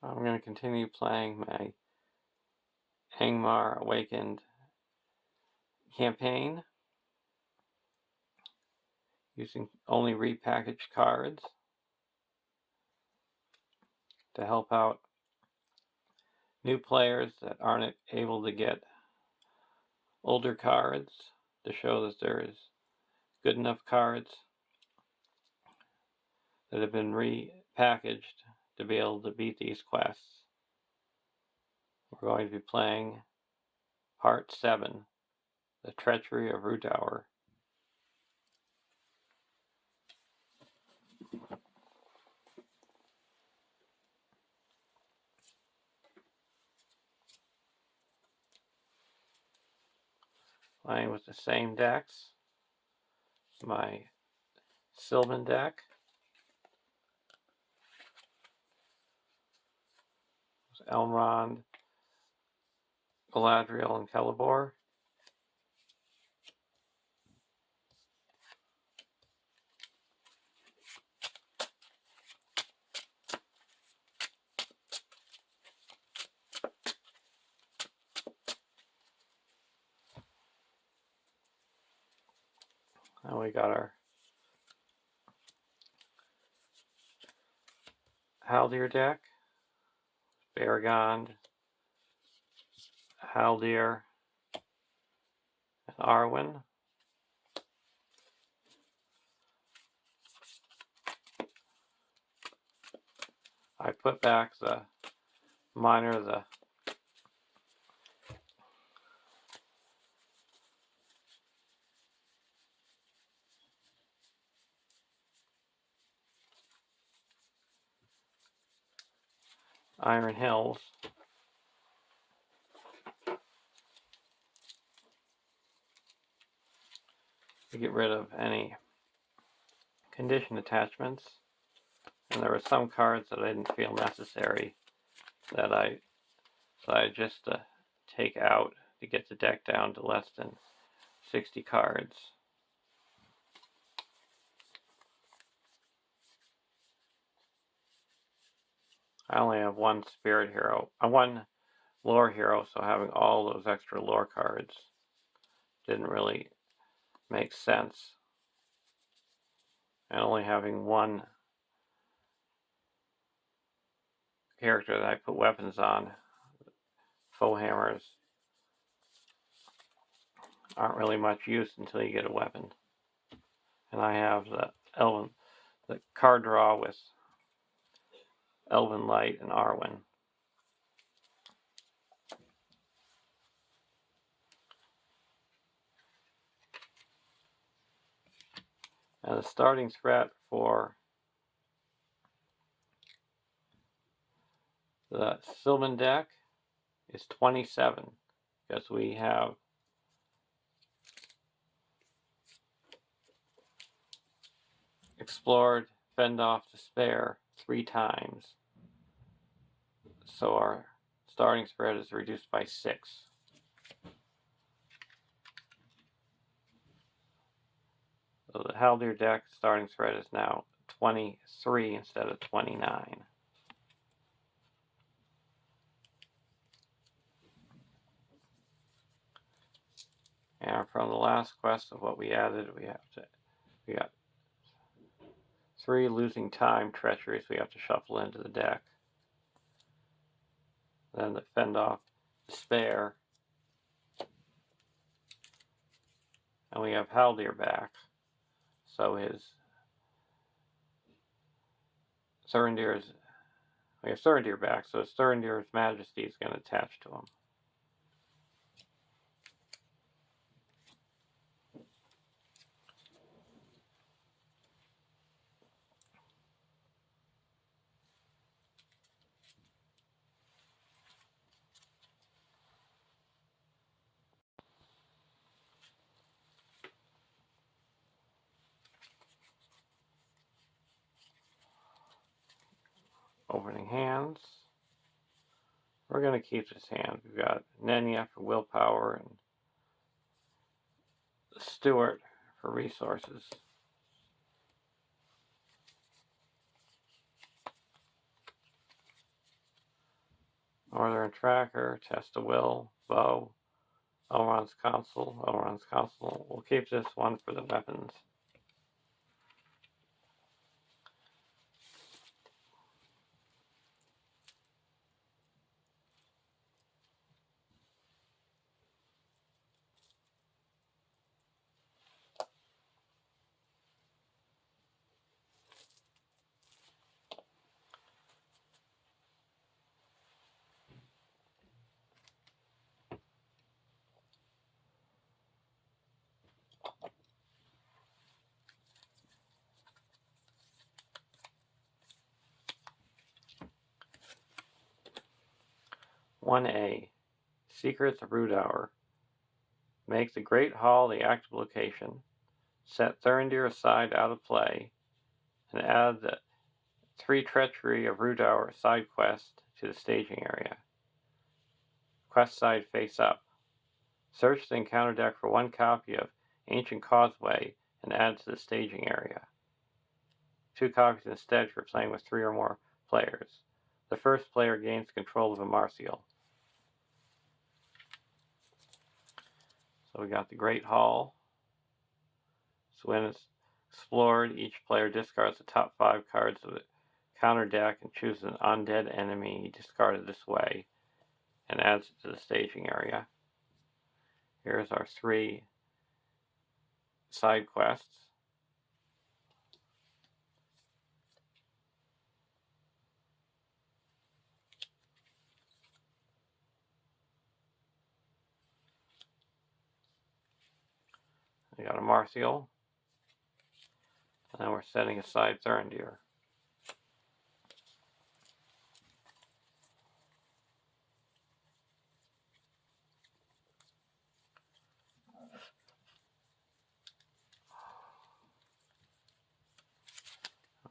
I'm going to continue playing my Angmar Awakened campaign using only repackaged cards to help out new players that aren't able to get older cards, to show that there's good enough cards that have been repackaged to be able to beat these quests. We're going to be playing Part 7, the Treachery of Rhudaur. Playing with the same decks. My Sylvan deck. Elrond, Galadriel, and Celeborn. And we got our Haldir deck. Baragond, Haldir, and Arwen. I put back the minor, the Iron Hills. To get rid of any condition attachments. And there were some cards that I didn't feel necessary that I decided just to take out to get the deck down to less than 60 cards. I only have one spirit hero, one lore hero, so having all those extra lore cards didn't really make sense. And only having one character that I put weapons on, foe hammers, aren't really much use until you get a weapon. And I have the card draw with Elven Light and Arwen. And the starting threat for the Sylvan deck is 27, because we have explored, fend off despair 3 times. So our starting spread is reduced by 6. So the Haldir deck starting spread is now 23 instead of 29. And from the last quest of what we added, we got 3 losing time treacheries we have to shuffle into the deck. Then the fend off despair. And we have Haldir back. So his we have Thurindir back, so his Thurindir's Majesty is going to attach to him. Opening hands. We're going to keep this hand. We've got Nenya for willpower and Stewart for resources. Northern Tracker, Test of Will, Bow, Elrond's Console. Elrond's Console. We'll keep this one for the weapons. One A. Secrets of Rhudaur. Make the Great Hall the active location. Set Thurindir aside out of play, and add the 3 Treachery of Rhudaur side quest to the staging area. Quest side face up. Search the encounter deck for 1 copy of Ancient Causeway and add to the staging area. 2 copies instead for playing with 3 or more players. The first player gains control of a Martial. So we got the Great Hall. So when it's explored, each player discards the top 5 cards of the counter deck and chooses an undead enemy discarded this way and adds it to the staging area. Here's our 3 side quests. We got a Martial, and then we're setting aside Thurindir.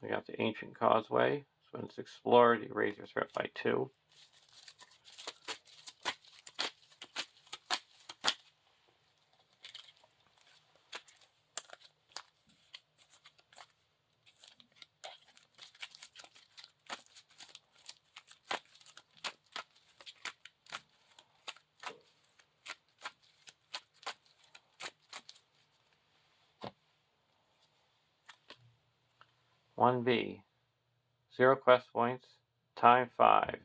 We got the Ancient Causeway. So when it's explored, you raise your threat by 2. One B. 0 quest points, time 5.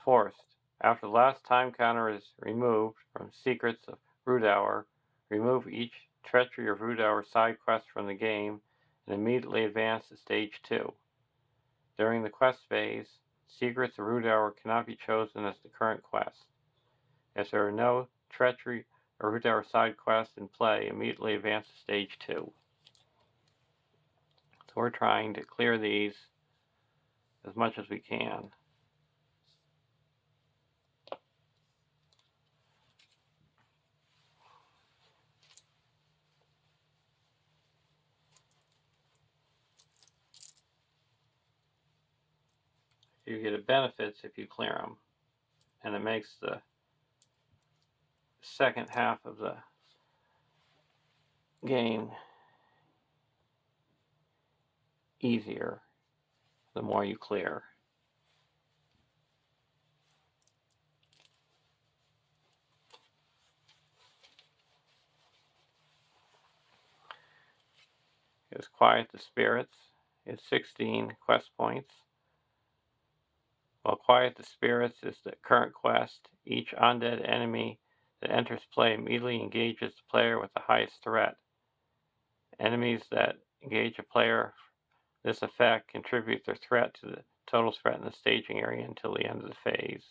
Forced. After the last time counter is removed from Secrets of Rhudaur, remove each Treachery of Rhudaur side quest from the game and immediately advance to stage 2. During the quest phase, Secrets of Rhudaur cannot be chosen as the current quest. If there are no Treachery or Rhudaur side quests in play, immediately advance to stage 2. So we're trying to clear these as much as we can. You get benefits if you clear them, and it makes the second half of the game easier the more you clear. Here's Quiet the Spirits. It's 16 quest points. While Quiet the Spirits is the current quest, each undead enemy that enters play immediately engages the player with the highest threat. Enemies that engage a player this effect contribute their threat to the total threat in the staging area until the end of the phase.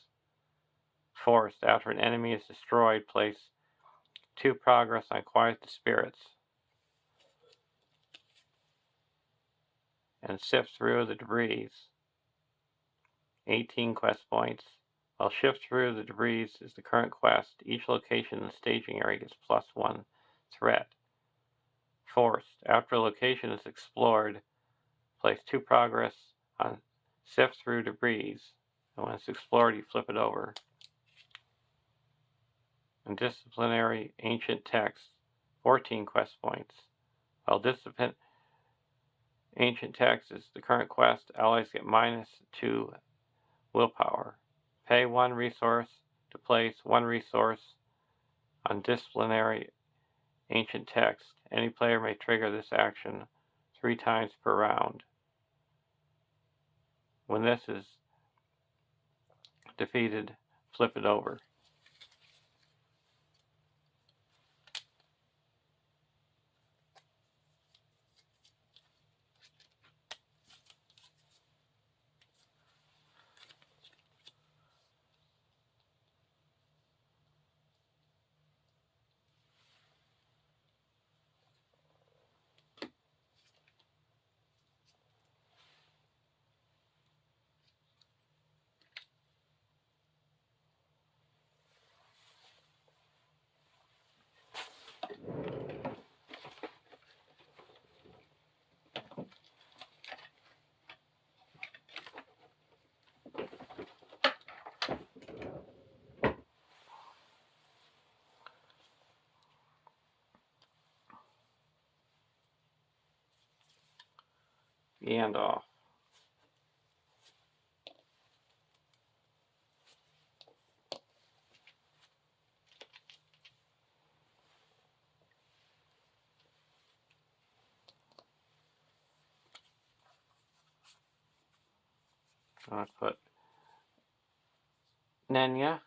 Forced. After an enemy is destroyed, place 2 progress on Quiet the Spirits and sift through the debris. 18 quest points. While Shift Through the Debris is the current quest, each location in the staging area gets +1 threat. Forced. After a location is explored, place 2 progress on Sift Through Debris, and when it's explored, you flip it over. And Disciplinary Ancient Text, 14 quest points. While Discipline Ancient Text is the current quest, allies get -2 willpower. Pay 1 resource to place 1 resource on disciplinary ancient text. Any player may trigger this action 3 times per round. When this is defeated, flip it over. And off. I'll put Nenya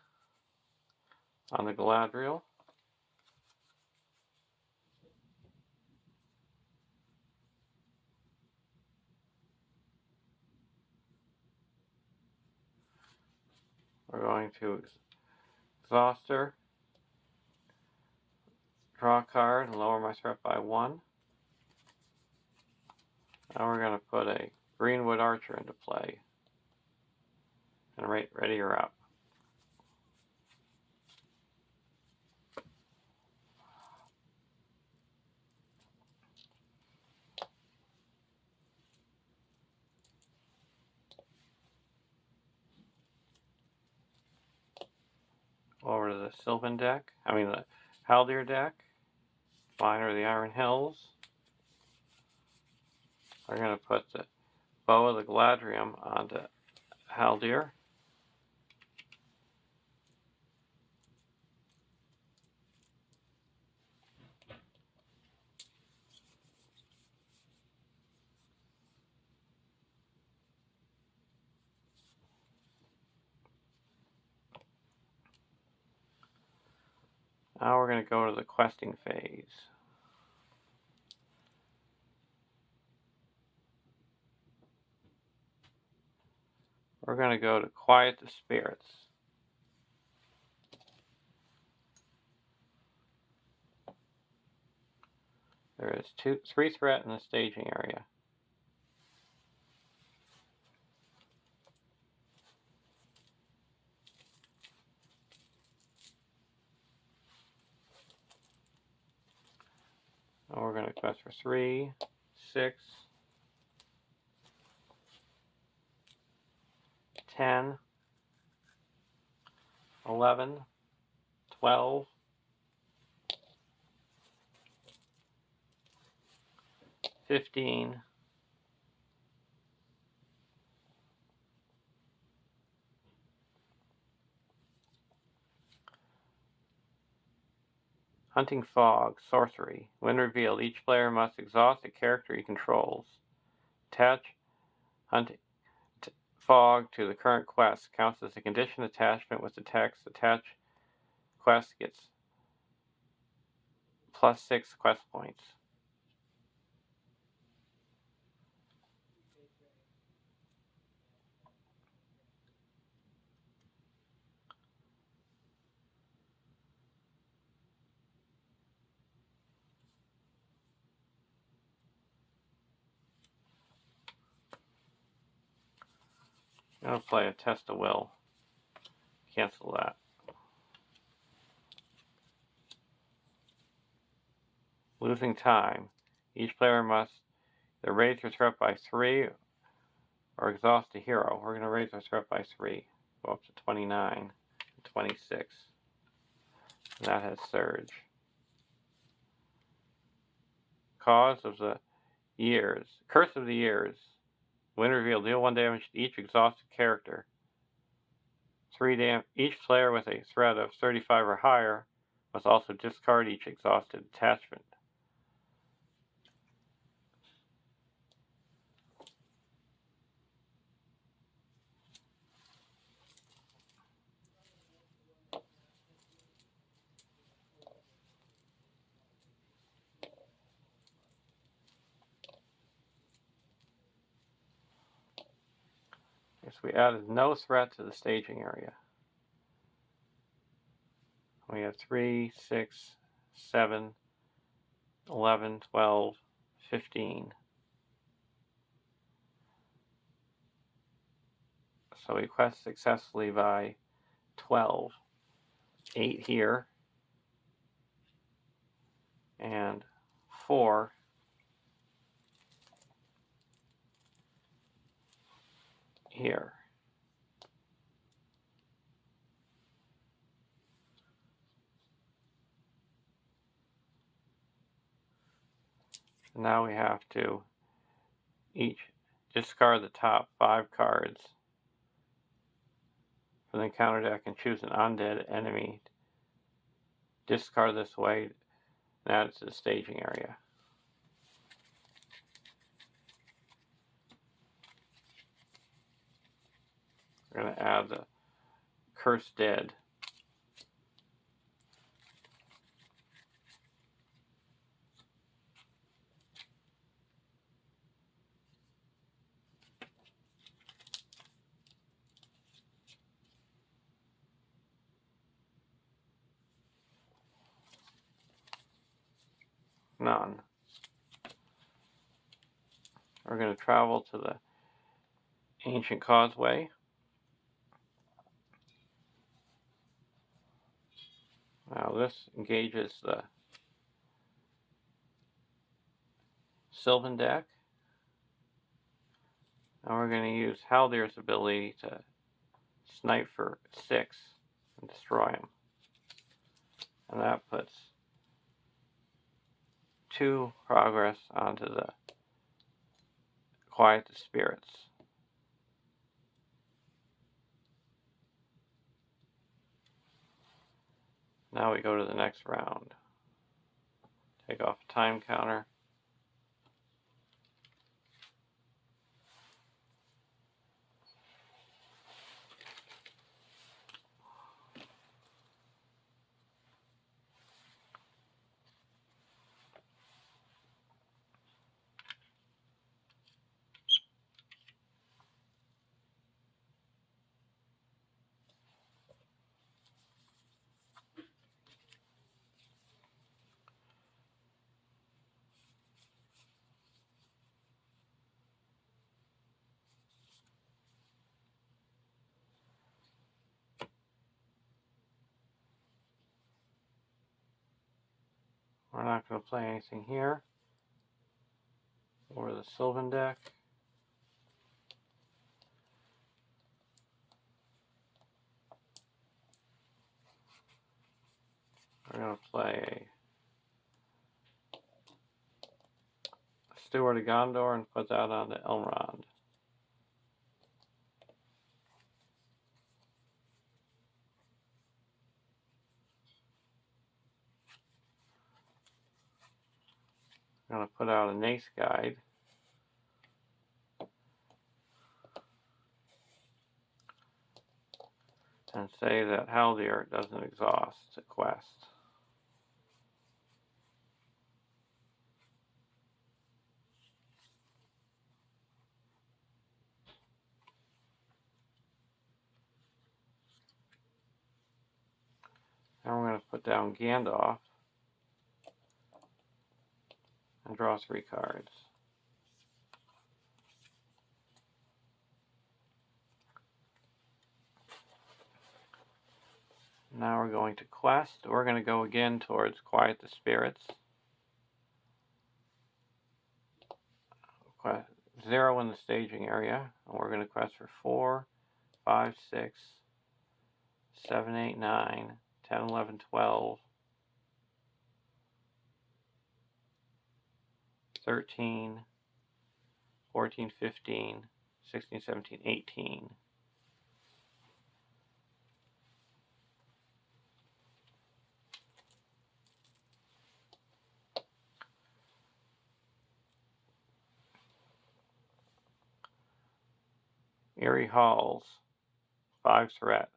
on the Galadriel. We're going to exhaust her, draw a card, and lower my threat by 1. Now we're going to put a Greenwood Archer into play. And ready her up. Over to the Sylvan deck. The Haldir deck. Miner of the Iron Hills. We're going to put the Bow of the Galadriel onto Haldir. Now we're going to go to the questing phase. We're going to go to Quiet the Spirits. There is 3 threat in the staging area. Now we're going to quest for 3, 6, 10, 11, 12, 15, 'Hunting Fog, Sorcery. When revealed, each player must exhaust a character he controls. Attach Hunting Fog to the current quest. Counts as a condition attachment with the text. Attached quest gets +6 quest points. I'm going to play a Test of Will. Cancel that. Losing time. Each player must either raise their threat by 3 or exhaust a hero. We're going to raise our threat by 3. Go up to 29 and 26. And that has Surge. Cause of the Years. Curse of the Years. When revealed, deal 1 damage to each exhausted character Each player with a threat of 35 or higher must also discard each exhausted attachment. Yes, we added no threat to the staging area. We have 3, 6, 7, 11, 12, 15. So we quest successfully by 12. 8 here. And 4 here. Now we have to each discard the top 5 cards from the counter deck and choose an undead enemy. Discard this way and add it to the staging area. We're going to add the Cursed Dead. None. We're going to travel to the Ancient Causeway. Now this engages the Sylvan deck. Now we're going to use Haldir's ability to snipe for 6 and destroy him. And that puts 2 progress onto the Quiet the Spirits. Now we go to the next round. Take off a time counter. We're not going to play anything here or the Sylvan deck. We're going to play Steward of Gondor and put that on the Elrond. I'm going to put out a Nace Guide. And say that Haldir doesn't exhaust the quest. Now we're going to put down Gandalf and draw 3 cards. Now we're going to quest. We're going to go again towards Quiet the Spirits. Quest 0 in the staging area. And we're going to quest for 4, 5, 6, 7, 8, 9, 10, 11, 12, 13, 14, 15, 16, 17, 18. Eerie Halls, 5 threat.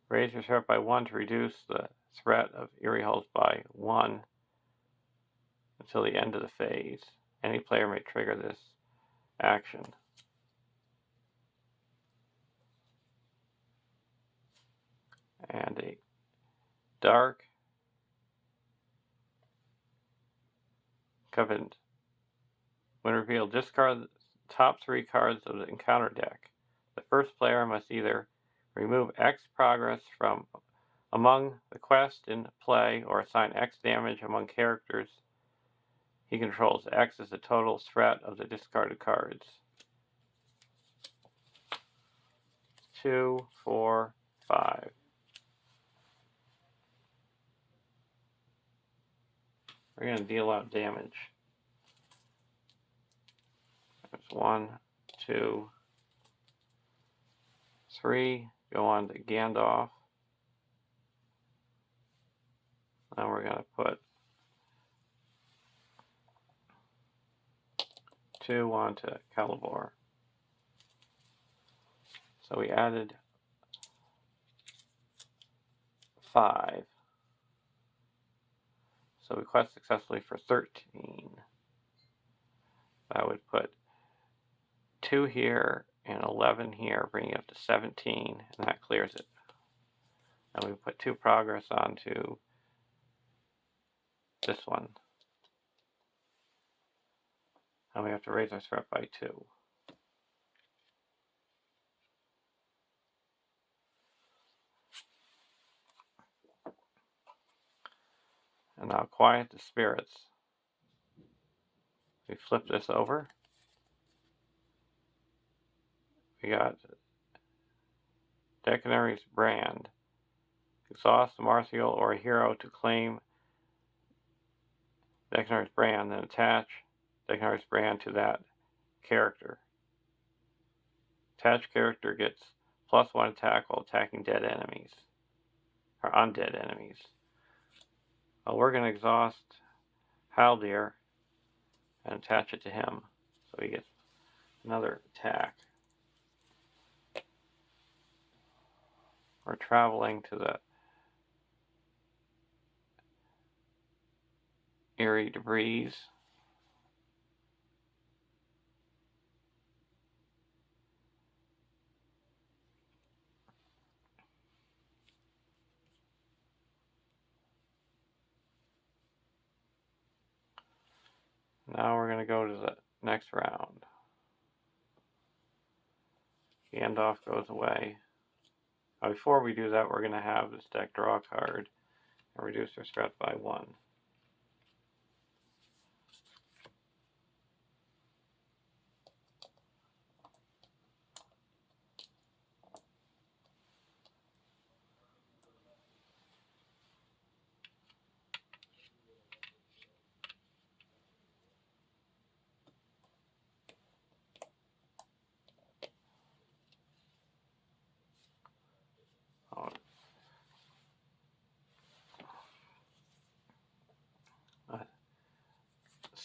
Raise your threat by 1 to reduce the threat of Eerie Halls by 1 until the end of the phase. Any player may trigger this action. And a Dark Covenant. When revealed, discard the top 3 cards of the encounter deck. The first player must either remove X progress from among the quest in play or assign X damage among characters he controls. X is the total threat of the discarded cards. 2, 4, 5. We're going to deal out damage. There's 1, 2, 3. Go on to Gandalf. Now we're going to put 2 onto Calibor. So we added 5. So we quest successfully for 13. I would put 2 here and 11 here, bringing it up to 17, and that clears it. And we put 2 progress onto this one. And we have to raise our threat by 2. And now Quiet the Spirits. We flip this over. We got Decanary's Brand. Exhaust a Martial or a hero to claim Decanary's Brand, then attach Decanary's Brand to that character. Attached character gets +1 attack while attacking dead enemies, or undead enemies. Well, we're going to exhaust Haldir and attach it to him, so he gets another attack. We're traveling to the Eerie Debris. Now we're going to go to the next round. Gandalf goes away. Now before we do that, we're going to have this deck draw a card and reduce their threat by 1.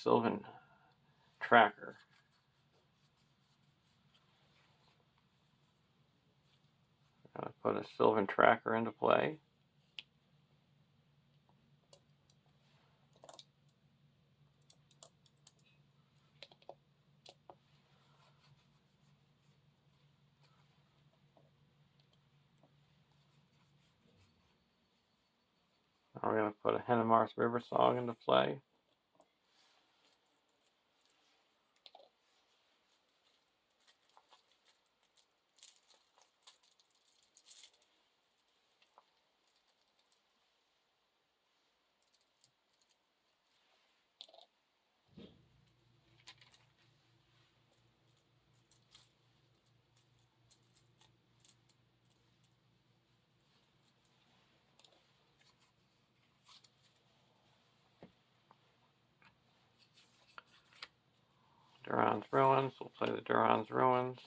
Sylvan Tracker. I'm going to put a Sylvan Tracker into play. Now we're going to put a Hennemar's River Song into play. Duran's Ruins. We'll play the Duran's Ruins.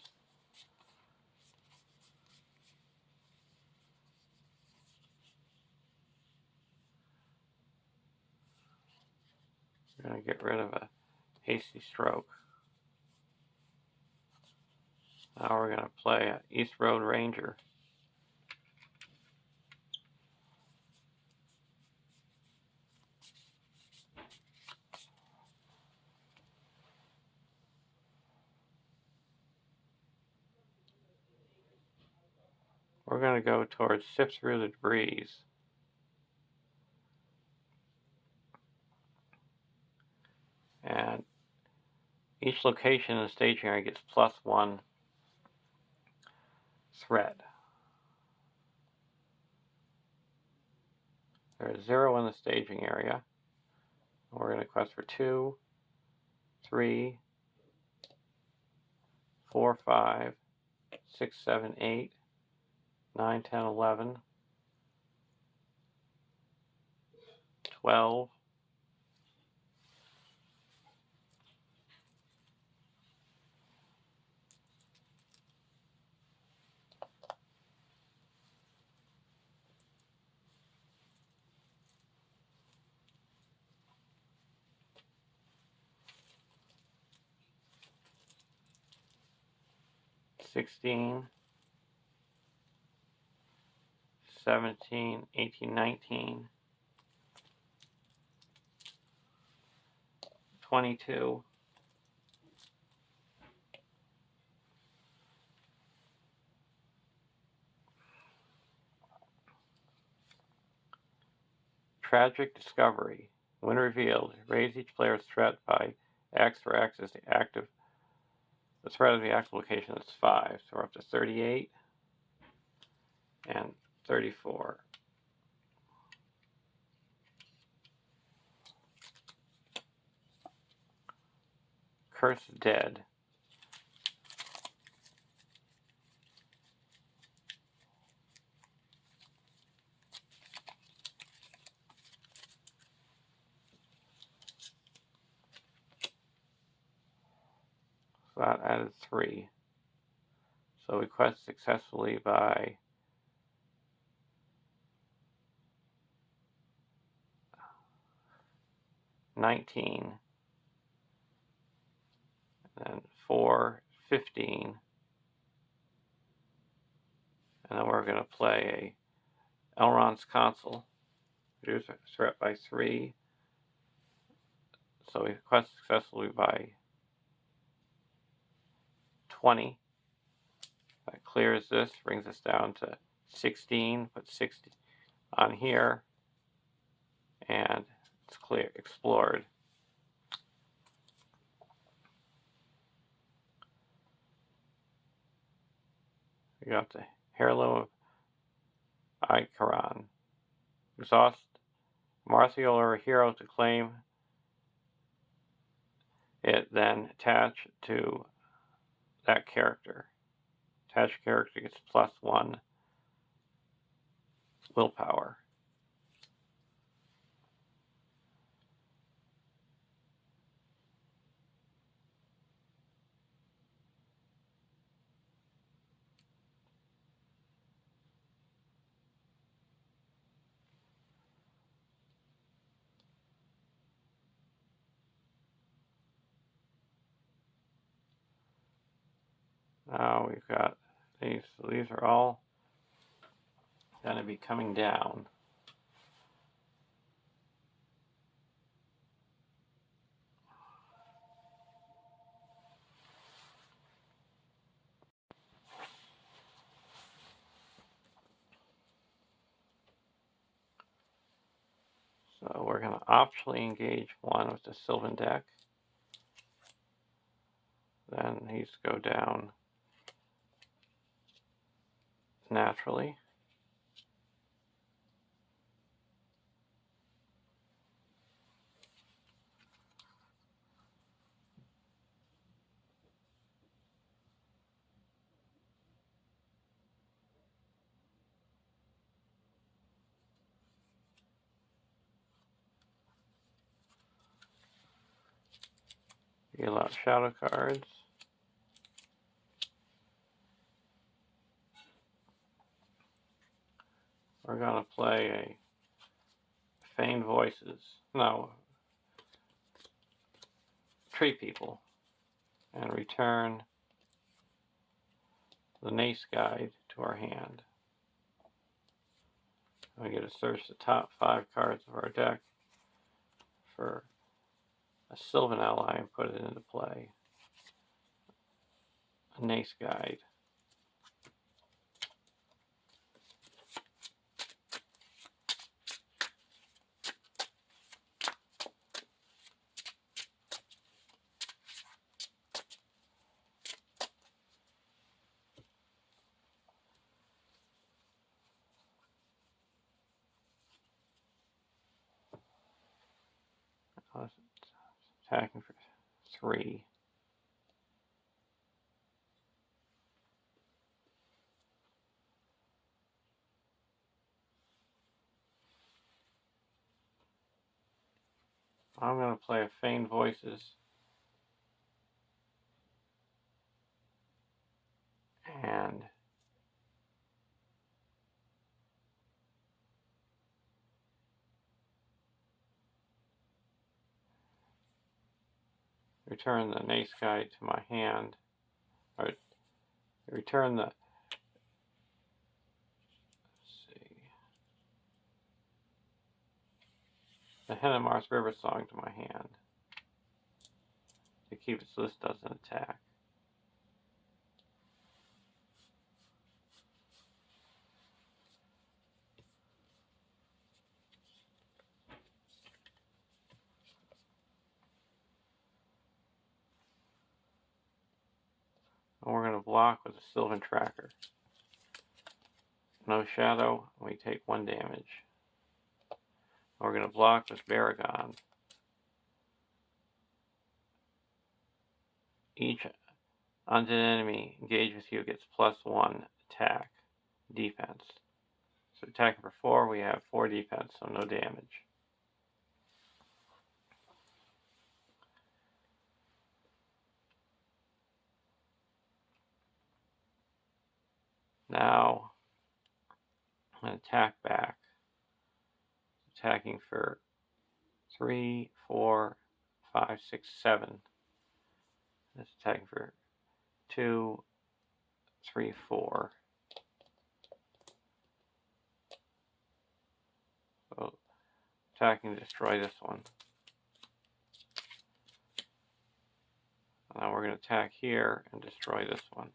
We're going to get rid of a Hasty Stroke. Now we're going to play East Road Ranger. We're going to go towards sift through the debris. And each location in the staging area gets +1 threat. There's 0 in the staging area. We're going to quest for 2, 3, 4, 5, 6, 7, 8, 9, 10, 11, 12, 16, 17, 18, 19, 22, 'Tragic Discovery'. When revealed, raise each player's threat by X, where X is the threat of the active location is 5. So we're up to 38 and 34. Cursed Dead. So that added 3. So we quest successfully by 19, and then 4, 15, and then we're going to play a Elrond's Consul, reduce threat by 3. So we quest successfully by 20. That clears this, brings us down to 16. Put 60 on here, and it's clear, explored. We got the Heirloom of Ikaron. Exhaust Marthiel or a hero to claim it, then attach to that character. Attached character gets +1 willpower. Now we've got these. So these are all going to be coming down. So we're going to optionally engage one with the Sylvan deck. Then these go down naturally. Deal out shadow cards. We're going to play a Feigned Voices. No. Tree People. And return the Nace Guide to our hand. We get to search the top 5 cards of our deck for a Sylvan ally and put it into play. A Nace Guide. Attacking for 3. I'm going to play a Feigned Voices and return the Nace Guide to my hand, or return the, the Hennemar's River Song to my hand to keep it so this doesn't attack. And we're going to block with a Sylvan Tracker. No shadow, we take 1 damage. We're going to block with Baragon. Each undead enemy engaged with you gets +1 attack, defense. So attacking for 4, we have 4 defense, so no damage. Now, I'm going to attack back. Attacking for 3, 4, 5, 6, 7. It's attacking for 2, 3, 4. So attacking to destroy this one. Now we're going to attack here and destroy this one.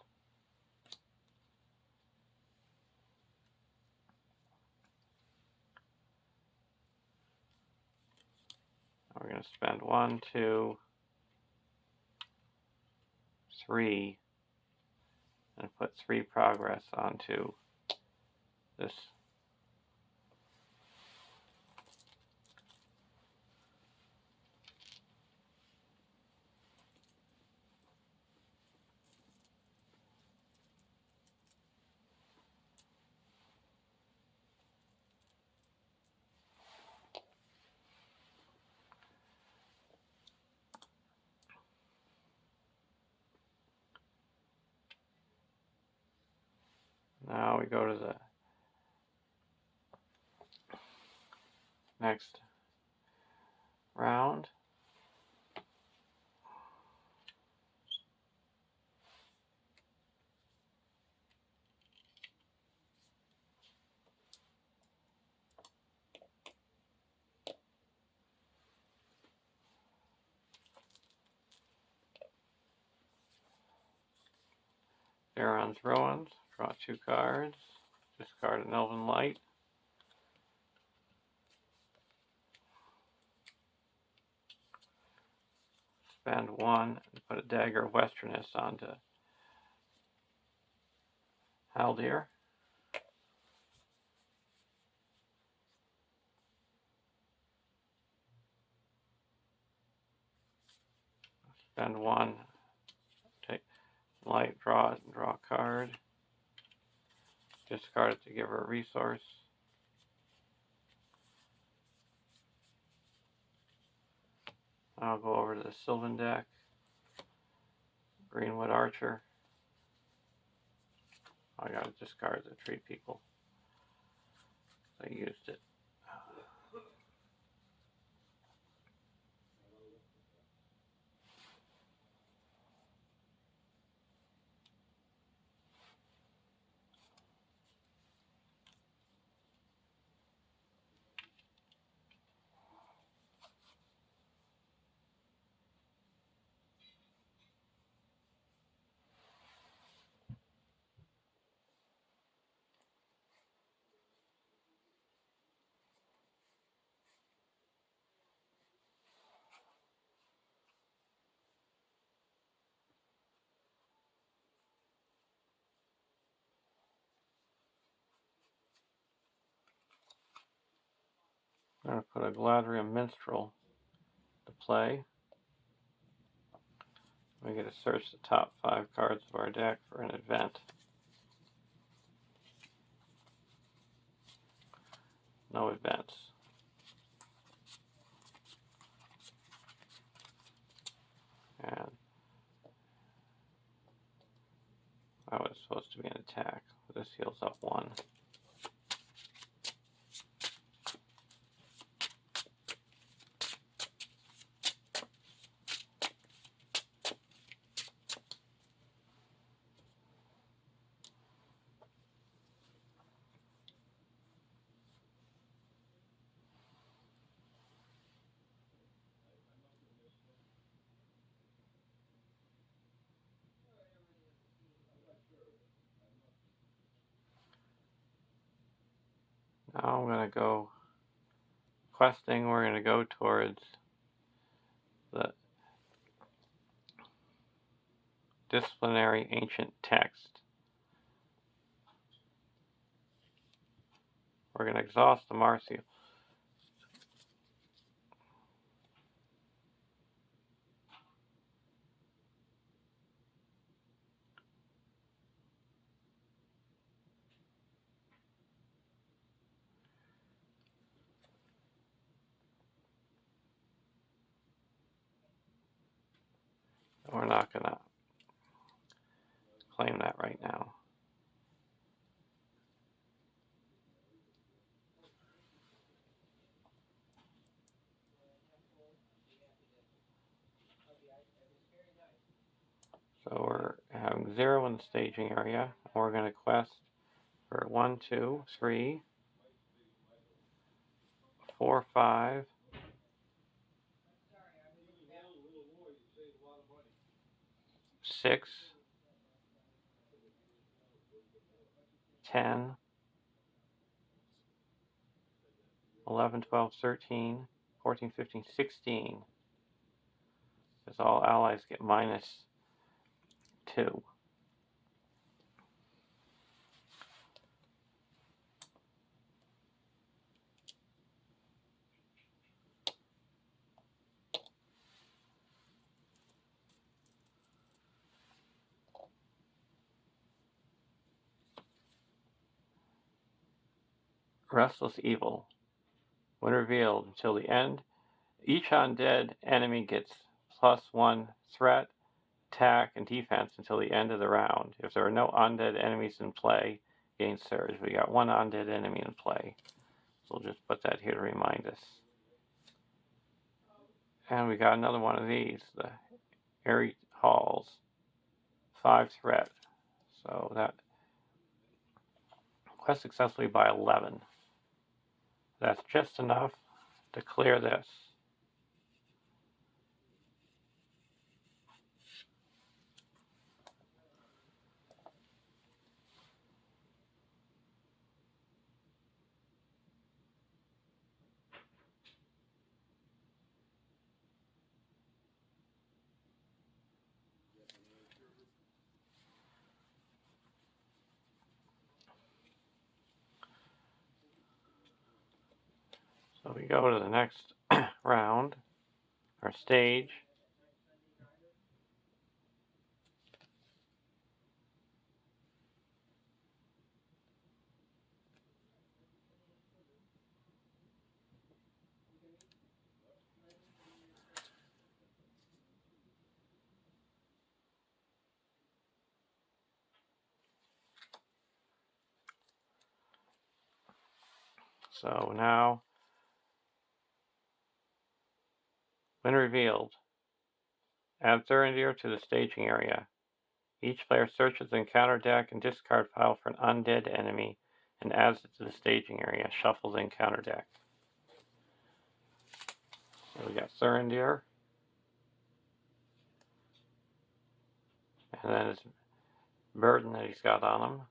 Now we're going to spend 1, 2, 3, and put 3 progress onto this. Now we go to the next round. Baron's Ruins. Draw 2 cards. Discard an Elven Light. Spend 1 and put a Dagger of Westerness onto Haldir. Spend 1, take light, draw it, and draw a card. Discard it to give her a resource. I'll go over to the Sylvan deck. Greenwood Archer. I gotta discard the Tree People. I used it. I'm going to put a Galadriel Minstrel to play. We get to search the top 5 cards of our deck for an event. No events. And that was supposed to be an attack. This heals up 1. Now I'm going to go questing. We're going to go towards the disciplinary ancient text. We're going to exhaust the Marcia. We're not going to claim that right now. So we're having 0 in the staging area. We're going to quest for 1, 2, 3, 4, 5, 6, 10, 11, 12, 13, 14, 15, 16. Because all allies get -2. Restless Evil. When revealed until the end, each undead enemy gets +1 threat, attack, and defense until the end of the round. If there are no undead enemies in play, gain surge. We got 1 undead enemy in play. So we'll just put that here to remind us. And we got another one of these, the Airy Halls. 5 threat. So that quest successfully by 11. That's just enough to clear this. So we go to the next round, or stage. So now, when revealed, add Thurindir to the staging area. Each player searches the encounter deck and discard pile for an undead enemy and adds it to the staging area. Shuffle the encounter deck. So we got Thurindir. And then his burden that he's got on him.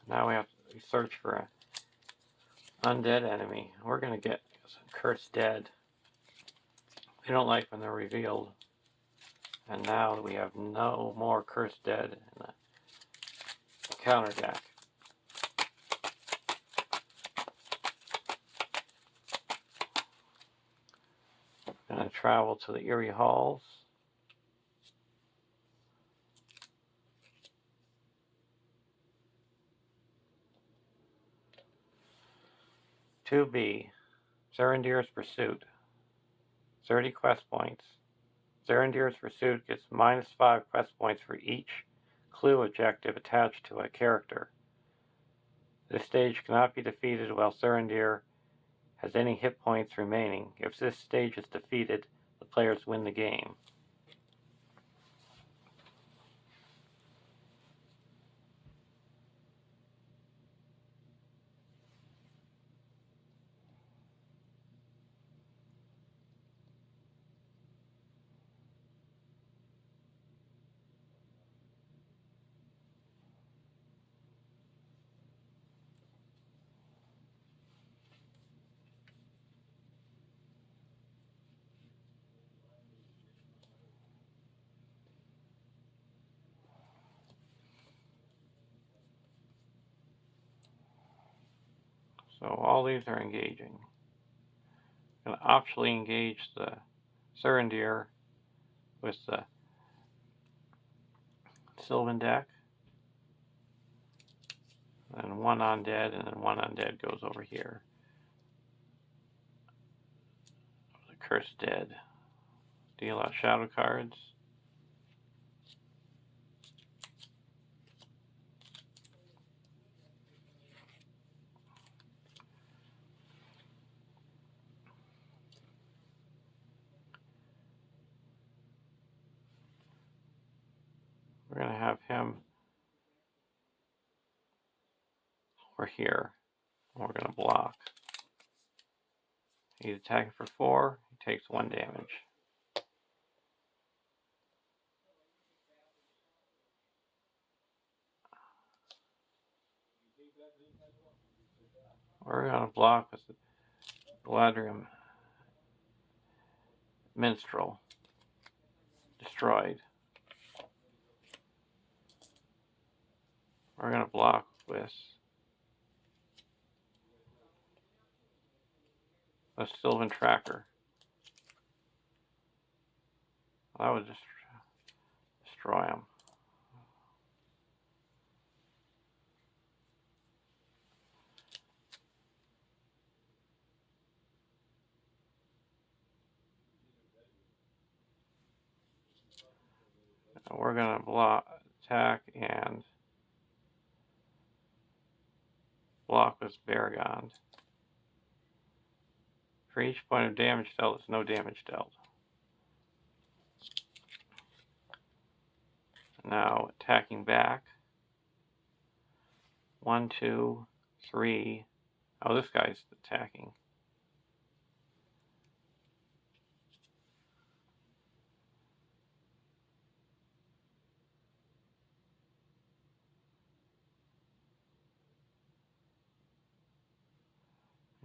Now we have to search for an undead enemy. We're going to get some Cursed Dead. We don't like when they're revealed. And now we have no more Cursed Dead in the counter deck. I'm going to travel to the Erie Halls. "2B, Zerendir's Pursuit. 30 quest points. Zerendir's Pursuit gets -5 quest points for each clue objective attached to a character. This stage cannot be defeated while Zerendir has any hit points remaining. If this stage is defeated, the players win the game." So all these are engaging. I'm going to optionally engage the Zerendir with the Sylvan deck. And one undead, and then one undead goes over here. The Cursed Dead. Deal out shadow cards. We're going to have him over here. And we're going to block. He's attacking for 4. He takes 1 damage. We're going to block with the Galadriel Minstrel. Destroyed. We're going to block with a Sylvan Tracker. That would just destroy him. And we're going to block, attack, and block with Baragond. For each point of damage dealt, it's no damage dealt. Now attacking back. 1, 2, 3. Oh, this guy's attacking.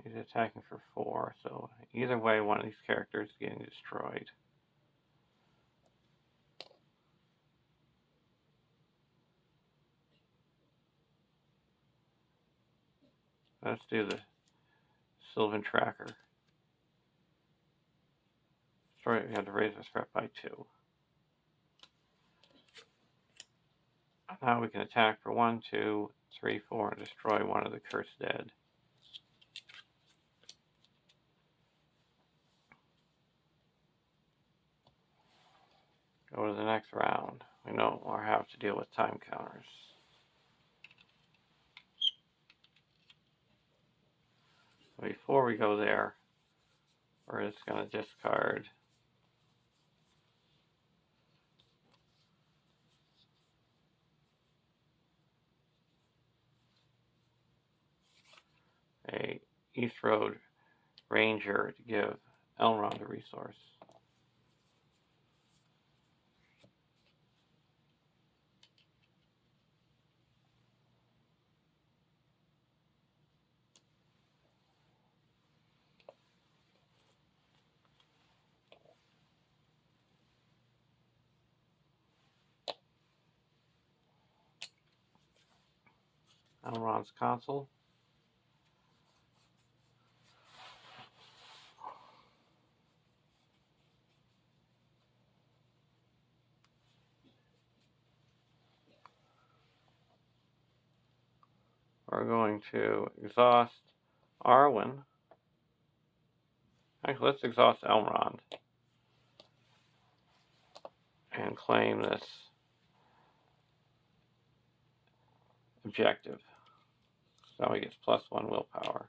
He's attacking for 4, so either way, one of these characters is getting destroyed. Let's do the Sylvan Tracker. Destroy it, we have to raise the threat by 2. Now we can attack for 1, 2, 3, 4, and destroy one of the Cursed Dead. Go to the next round. We no more have to deal with time counters. Before we go there, we're just going to discard a East Road Ranger to give Elrond a resource. Elrond's console. we're going to exhaust Arwen. Actually, let's exhaust Elrond and claim this objective. So he gets +1 willpower.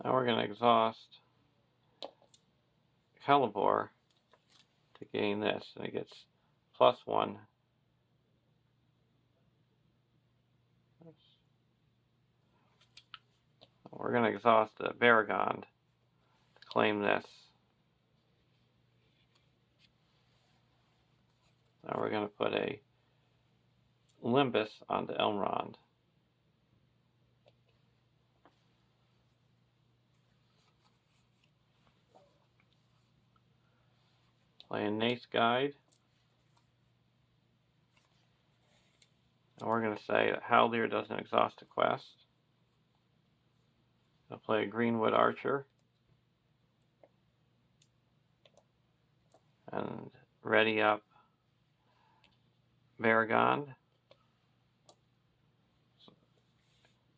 Now we're going to exhaust Celeborn to gain this, and it gets +1. We're going to exhaust Baragond to claim this. Now we're going to put a Limbus onto Elrond. Play a Nace Guide. And we're going to say that Haldir doesn't exhaust a quest. I'll play a Greenwood Archer. And ready up Baragond.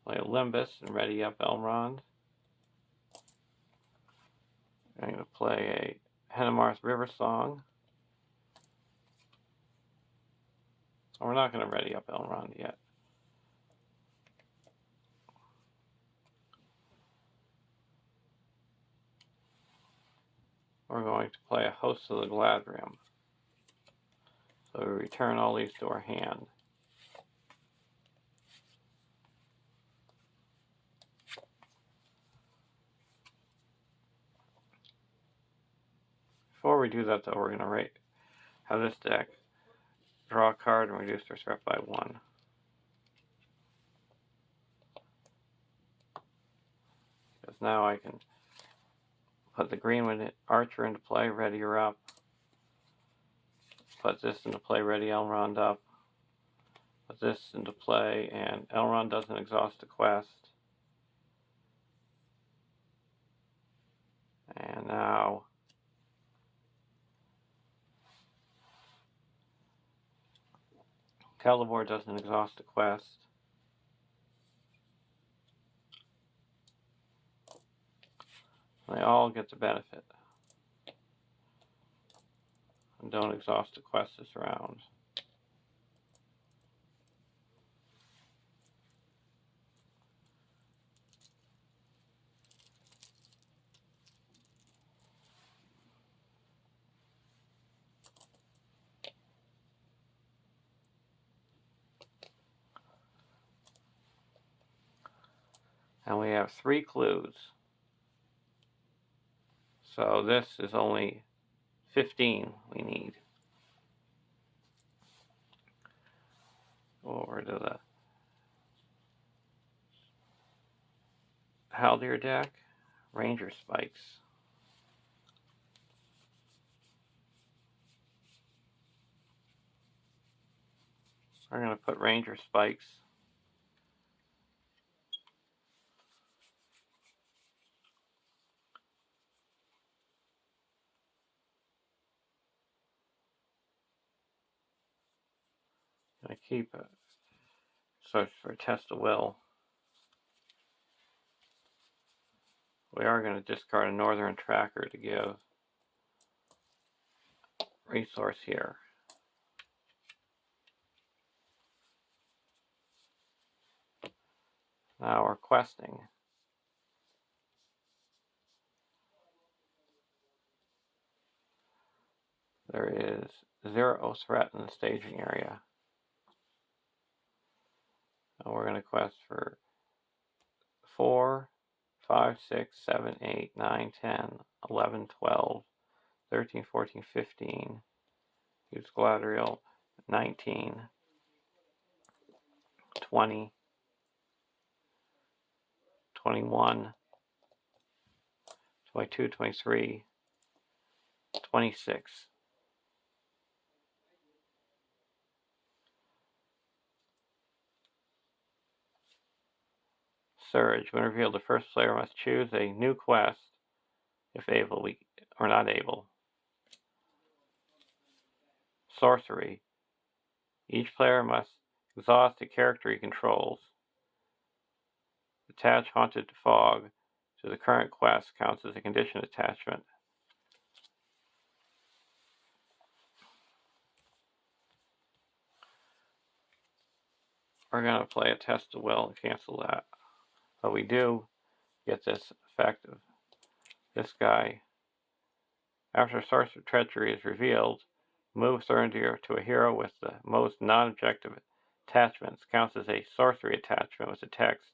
Play a Limbus and ready up Elrond. I'm going to play a Henemarth River Song. Oh, we're not going to ready up Elrond yet. We're going to play a Host of the Gladrim. So we return all these to our hand. Before we do that, though, we're going to have this deck draw a card and reduce their threat by 1. Because now I can put the Greenwood Archer into play, ready her up. Put this into play, ready Elrond up. Put this into play, and Elrond doesn't exhaust the quest. And now Celeborn doesn't exhaust the quest. They all get the benefit. And don't exhaust the quest this round. And we have 3 clues. So this is only 15 we need. Go over to the Haldir deck. Ranger Spikes. We're going to put Ranger Spikes. Going to keep it. Search for a Test of Will. We are going to discard a Northern Tracker to give resource here. Now we're questing. There is 0 threat in the staging area. And we're going to quest for 4, 5, 6, 7, 8, 9, 10, 11, 12, 13, 14, 15, use Galadriel, 19, 20, 21, 22, 23, 26. Surge. When revealed, the first player must choose a new quest, if able or not able. Sorcery. Each player must exhaust a character he controls. Attach Haunted Fog to the current quest counts as a condition attachment. We're going to play a Test of Will and cancel that. But we do get this effect of this guy. After Source of Treachery is revealed, move Thorndir to a hero with the most non-objective attachments. Counts as a sorcery attachment with the text.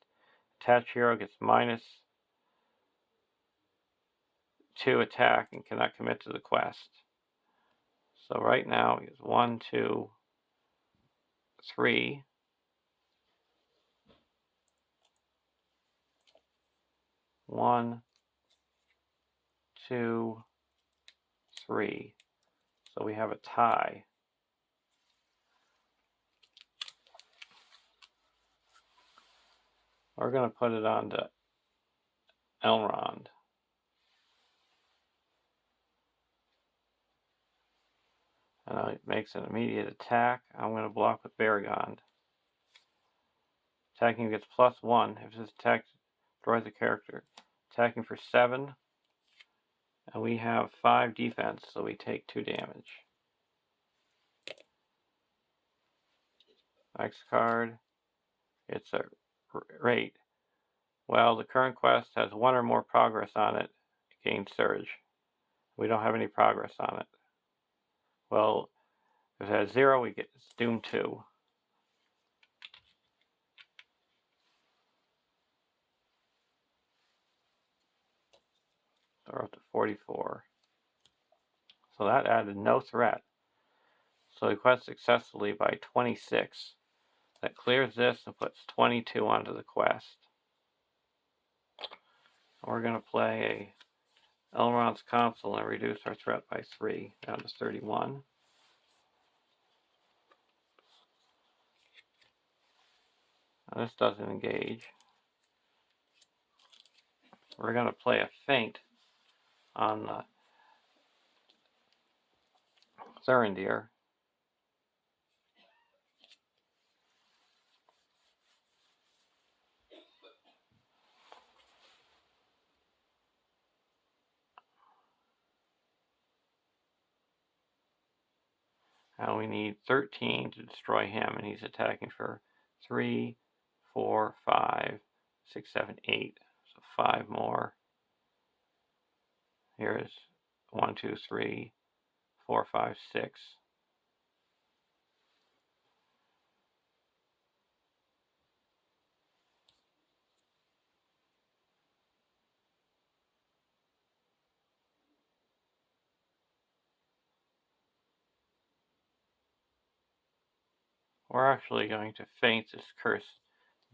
Attached hero gets -2 attack and cannot commit to the quest. So right now he has 1, 2, 3. 1, 2, 3. So we have a tie. We're going to put it on to Elrond. And it makes an immediate attack. I'm going to block with Baragond. Attacking gets +1 if this attack destroys a character. Attacking for 7. And we have 5 defense, so we take 2 damage. Next card. It's a rate. Well, the current quest has 1 or more progress on it. It gains Surge. We don't have any progress on it. Well, if it has 0, we get Doom 2. So we're up to 44. So that added no threat. So we quest successfully by 26. That clears this and puts 22 onto the quest. We're going to play a Elrond's Council and reduce our threat by 3, down to 31. Now this doesn't engage. We're going to play a feint on Thorndir. Now we need 13 to destroy him, and he's attacking for 3, 4, 5, 6, 7, 8. So 5 more. Here's 1, 2, 3, 4, 5, 6. We're actually going to feint this curse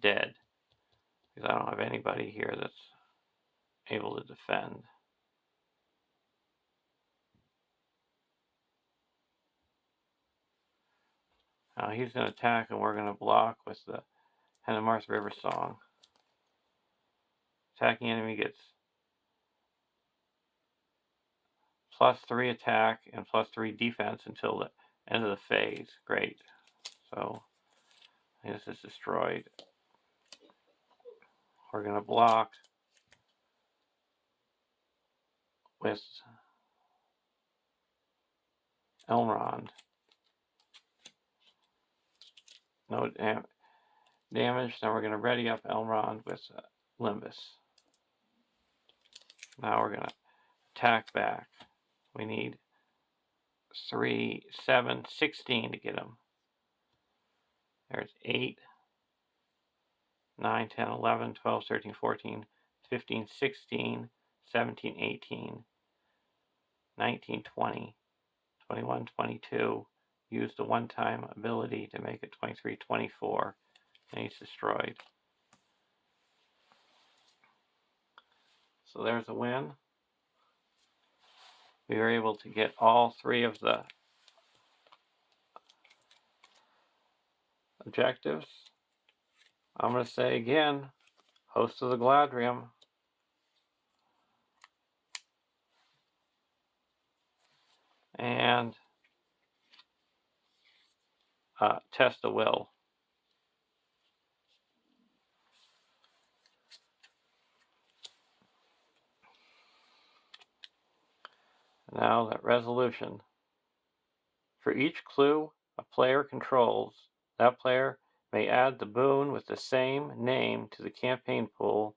dead, because I don't have anybody here that's able to defend. Now he's going to attack, and we're going to block with the Hennemarth River Song. Attacking enemy gets +3 attack and +3 defense until the end of the phase. Great. So this is destroyed. We're going to block with Elrond. No damage. Then we're going to ready up Elrond with Limbus. Now we're going to attack back. We need 3, 7, 16 to get him. There's 8, 9, 10, 11, 12, 13, 14, 15, 16, 17, 18, 19, 20, 21, 22. Used a one-time ability to make it 23, 24. And he's destroyed. So there's a win. We were able to get all 3 of the objectives. I'm going to say again, host of the Gladrium. And test the will. Now that resolution. For each clue a player controls, that player may add the boon with the same name to the campaign pool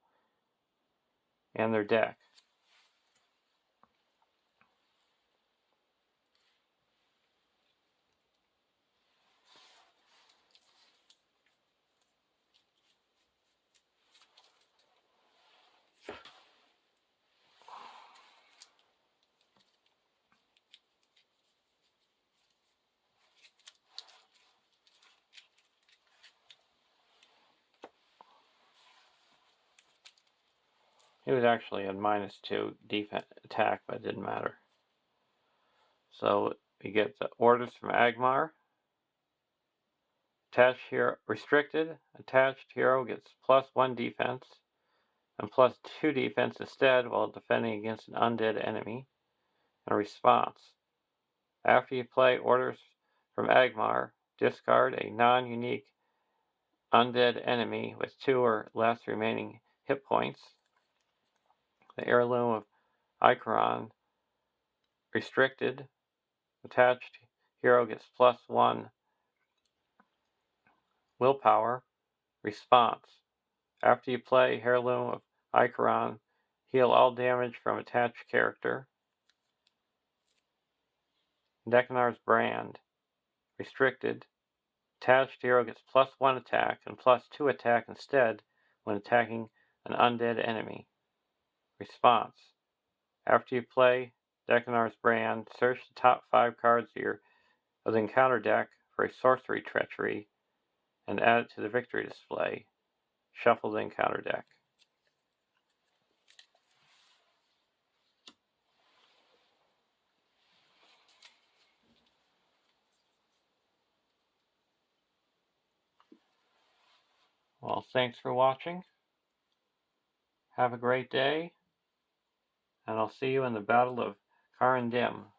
and their deck. He was actually at -2 defense attack, but it didn't matter. So we get the orders from Angmar. Attached hero restricted. Attached hero gets +1 defense and +2 defense instead while defending against an undead enemy. And response. After you play orders from Angmar, discard a non-unique undead enemy with 2 or less remaining hit points. The heirloom of Icaron restricted. Attached hero gets +1 willpower. Response. After you play heirloom of Icaron, heal all damage from attached character. Decnar's brand restricted. Attached hero gets +1 attack and +2 attack instead when attacking an undead enemy. Response. After you play Decnar's brand, search the top 5 cards of the encounter deck for a sorcery treachery and add it to the victory display. Shuffle the encounter deck. Well, thanks for watching. Have a great day, and I'll see you in the Battle of Carandim.